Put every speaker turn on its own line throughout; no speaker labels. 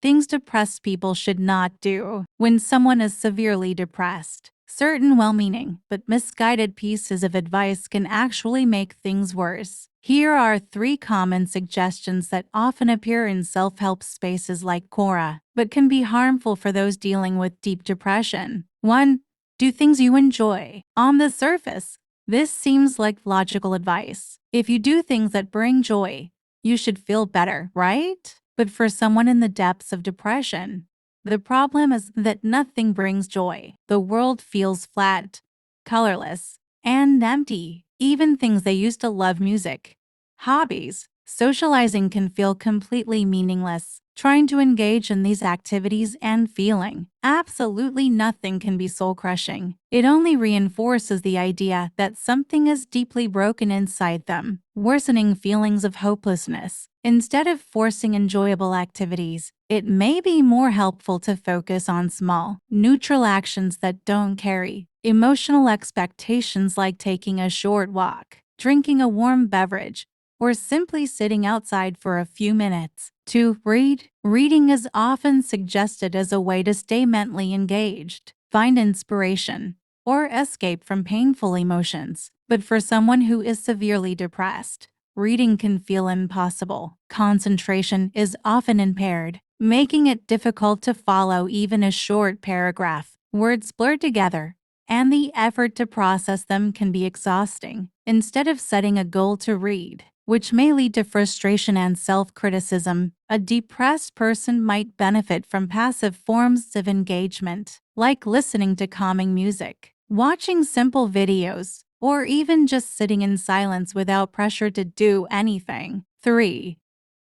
Things depressed people should not do. When someone is severely depressed, certain well-meaning but misguided pieces of advice can actually make things worse. Here are 3 common suggestions that often appear in self-help spaces like Quora, but can be harmful for those dealing with deep depression. 1. Do things you enjoy. On the surface, this seems like logical advice. If you do things that bring joy, you should feel better, right? But for someone in the depths of depression, the problem is that nothing brings joy. The world feels flat, colorless, and empty. Even things they used to love, music, hobbies, socializing, can feel completely meaningless. Trying to engage in these activities and feeling absolutely nothing can be soul-crushing. It only reinforces the idea that something is deeply broken inside them, worsening feelings of hopelessness. Instead of forcing enjoyable activities, it may be more helpful to focus on small, neutral actions that don't carry emotional expectations, like taking a short walk, drinking a warm beverage, or simply sitting outside for a few minutes. 2. Read. Reading is often suggested as a way to stay mentally engaged, find inspiration, or escape from painful emotions. But for someone who is severely depressed, reading can feel impossible. Concentration is often impaired, making it difficult to follow even a short paragraph. Words blur together, and the effort to process them can be exhausting. Instead of setting a goal to read, which may lead to frustration and self-criticism, a depressed person might benefit from passive forms of engagement, like listening to calming music, watching simple videos, or even just sitting in silence without pressure to do anything. 3.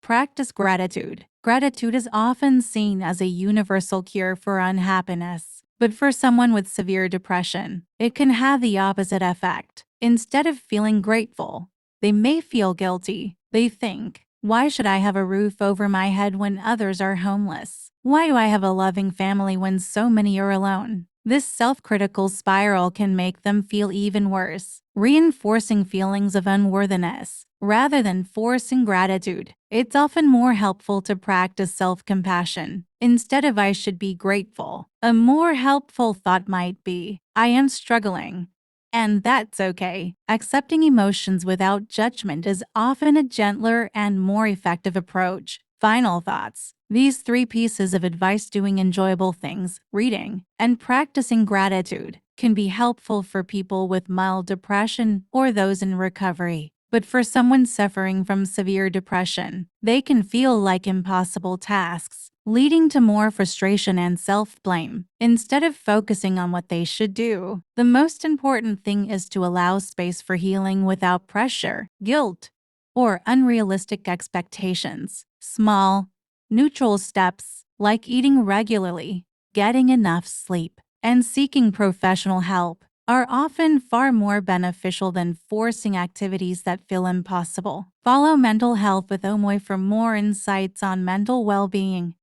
Practice gratitude. Gratitude is often seen as a universal cure for unhappiness, but for someone with severe depression, it can have the opposite effect. Instead of feeling grateful, they may feel guilty. They think, why should I have a roof over my head when others are homeless? Why do I have a loving family when so many are alone? This self-critical spiral can make them feel even worse, reinforcing feelings of unworthiness. Rather than forcing gratitude, it's often more helpful to practice self-compassion. Instead of "I should be grateful," a more helpful thought might be, "I am struggling, and that's okay." Accepting emotions without judgment is often a gentler and more effective approach. Final thoughts. These 3 pieces of advice, doing enjoyable things, reading, and practicing gratitude, can be helpful for people with mild depression or those in recovery. But for someone suffering from severe depression, they can feel like impossible tasks, leading to more frustration and self-blame. Instead of focusing on what they should do, the most important thing is to allow space for healing without pressure, guilt, or unrealistic expectations. Small, neutral steps, like eating regularly, getting enough sleep, and seeking professional help, are often far more beneficial than forcing activities that feel impossible. Follow Mental Health with Omoy for more insights on mental well-being.